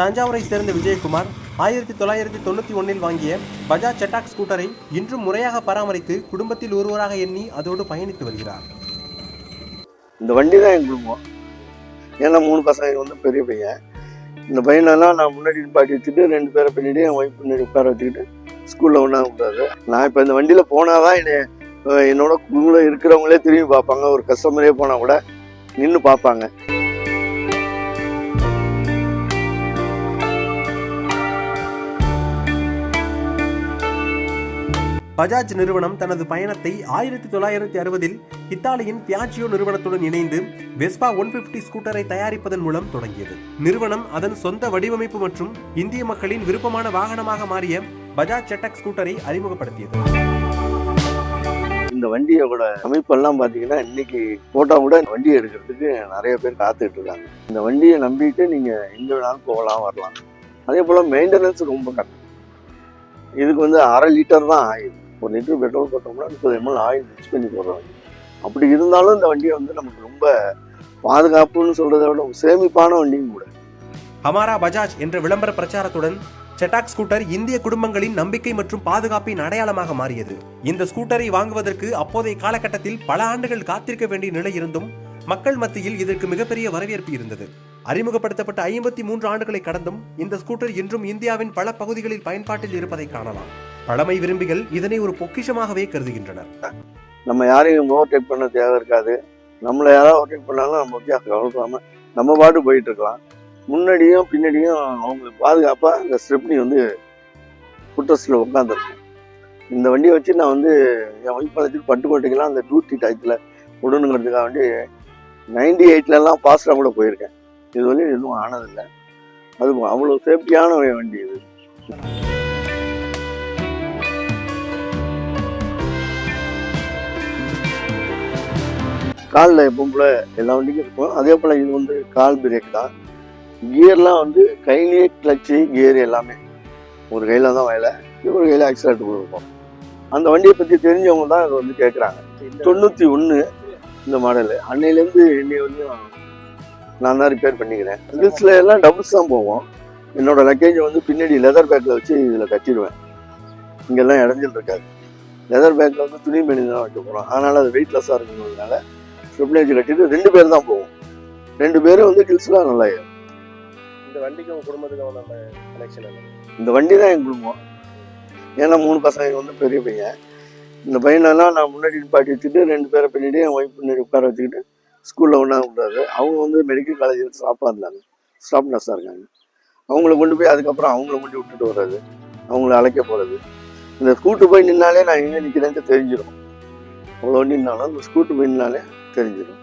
தஞ்சாவூரை சேர்ந்த விஜயகுமார் 1991 வாங்கிய பஜாஜ் செட்டாக் ஸ்கூட்டரை இன்றும் முறையாக பராமரித்து குடும்பத்தில் ஒருவராக எண்ணி அதோடு பயணித்து வருகிறார். இந்த வண்டி தான் என் குடும்பம். ஏன்னா 3 பசங்க வந்து பெரிய பையன். இந்த பையனெல்லாம் நான் முன்னாடி பாட்டி வச்சுட்டு 2 பேரை பின்னாடி என் ஒய்ஃப் பின்னாடி உட்கார வச்சுக்கிட்டு ஸ்கூலில் ஒன்றா கூடாது. நான் இப்போ இந்த வண்டியில் போனால் தான் என்னோட குழுவில் இருக்கிறவங்களே திரும்பி பார்ப்பாங்க. ஒரு கஸ்டமரே போனால் கூட நின்று பார்ப்பாங்க. பஜாஜ் நிறுவனம் தனது பயணத்தை 1960 இத்தாலியின் பியாஜியோ நிறுவனத்துடன் இணைந்து வெஸ்பா 150 ஸ்கூட்டரை தயாரிப்பதன் மூலம் தொடங்கியது. நிறுவனம் அதன் சொந்த வடிவமைப்பு மற்றும் இந்திய மக்களின் விருப்பமான வாகனமாக மாறிய பஜாஜ் செட்டாக் ஸ்கூட்டரை அறிமுகப்படுத்தியது. இந்த வண்டியோட அமைப்பெல்லாம் பார்த்தீங்கன்னா இன்னைக்கு போட்டோ கூட வண்டியை எடுக்கிறதுக்கு நிறைய பேர் காத்துட்டு இருக்காங்க. இந்த வண்டியை நம்பிட்டு நீங்க எங்க வேணாலும் போகலாம் வரலாம். அதே போல மெயின்டெனன்ஸ் ரொம்ப கம்மி. இதுக்கு வந்து 1/2 லிட்டர் தான் ஆயில். 1 லிட்டர் பெட்ரோல் போட்டோம்னா 30 ml ஆயில் மிக்ஸ் பண்ணி போடுறோம். அப்படி இருந்தாலும் இந்த வண்டியை வந்து நமக்கு ரொம்ப பாதுகாப்புன்னு சொல்றதை விட சேமிப்பான வண்டியும் கூட. ஹமாரா பஜாஜ் என்ற விளம்பர பிரச்சாரத்துடன் செட்டாக் ஸ்கூட்டர் இந்திய குடும்பங்களின் நம்பிக்கை மற்றும் பாதுகாப்பின் அடையாளமாக மாறியது. இந்த ஸ்கூட்டரை வாங்குவதற்கு அப்போதைய காலகட்டத்தில் பல ஆண்டுகள் காத்திருக்க வேண்டிய நிலை இருந்தும் மக்கள் மத்தியில் இதற்கு மிகப்பெரிய வரவேற்பு இருந்தது. அறிமுகப்படுத்தப்பட்ட 53 ஆண்டுகளை கடந்தும் இந்த ஸ்கூட்டர் இன்றும் இந்தியாவின் பல பகுதிகளில் பயன்பாட்டில் இருப்பதை காணலாம். பழமை விரும்பிகள் இதனை ஒரு பொக்கிஷமாகவே கருதுகின்றனர். நம்ம யாரையும் ஓவர்டேக் பண்ண தேவை இருக்காது. நம்மளை யாராவது ஓவர்டேக் பண்ணாலும் நம்ம கவனிக்காம நம்ம பாட்டு போயிட்டு இருக்கலாம். முன்னாடியும் பின்னாடியும் அவங்களுக்கு பாதுகாப்பாக இந்த ஸ்டெப்னி வந்து ஃபுட்ரஸ்டில் உட்காந்துருக்கும். இந்த வண்டியை வச்சு நான் வந்து என் ஒய்ஃப் வச்சுட்டு பட்டுக்கோட்டைக்கெல்லாம் அந்த டியூட்டி டயத்தில் விடணுங்கிறதுக்காக வேண்டி 98லலாம் பாஸ்டாக கூட போயிருக்கேன். இது வந்து எதுவும் ஆனதில்லை. அது அவ்வளோ சேஃப்டியான வண்டி இது. காலில் எப்பவும் போல எல்லா வண்டிக்கும் இருக்கும். அதே போல் இது வந்து கால் பிரேக் தான். கியர்லாம் வந்து கையிலேயே கிளச்சு கியர் எல்லாமே ஒரு கையில் தான் வேலை, ஒரு கையில் ஆக்சிலேட்டர் கொடுக்கும். அந்த வண்டியை பற்றி தெரிஞ்சவங்க தான் அதை வந்து கேட்குறாங்க. 91 இந்த மாடலு. அன்னையிலேருந்து இன்னைக்கு வந்து நான் தான் ரிப்பேர் பண்ணிக்கிறேன். ஹில்ஸில் எல்லாம் டபுள்ஸ் தான் போவோம். என்னோட லக்கேஜை வந்து பின்னாடி லெதர் பேக்கில் வச்சு இதில் கட்டிடுவேன். இங்கெல்லாம் இடைஞ்சல் இருக்காது. லெதர் பேக்கில் வந்து துணி மணி தான் வைக்க போகிறோம். அதனால் அது வெயிட்லெஸ்ஸாக இருக்குங்கிறதுனால ஸ்டெப்லேஜ் கட்டிட்டு 2 பேர் தான் போவோம். 2 பேரும் வந்து ஹில்ஸ்லாம் நல்லா ஏறும். இந்த வண்டிக்கு உங்கள் குடும்பத்துக்கு நம்ம கனெக்ஷன் என்ன? இந்த வண்டி தான் என் குடும்பம். ஏன்னா 3 பசங்க வந்து பெரிய பையன். இந்த பையனெல்லாம் நான் முன்னாடி பாட்டி வச்சுட்டு 2 பேரை பின்னாடி என் ஒய்ஃப் பின்னாடி உட்கார வச்சுக்கிட்டு ஸ்கூலில் ஒன்றா கூடாது. அவங்க வந்து மெடிக்கல் காலேஜில் ஸ்டாஃபாக இருந்தாங்க, ஸ்டாஃப் நர்ஸாக இருக்காங்க. அவங்கள கொண்டு போய் அதுக்கப்புறம் அவங்கள கொண்டு விட்டுட்டு வர்றது, அவங்கள அழைக்க போகிறது. இந்த ஸ்கூட்டு போய் நின்னாலே நான் எங்கே நிற்கிறேன்ட்டு தெரிஞ்சிடும். அவ்வளோ நின்னாலும் இந்த ஸ்கூட்டு போய் நின்னாலே தெரிஞ்சிடும்.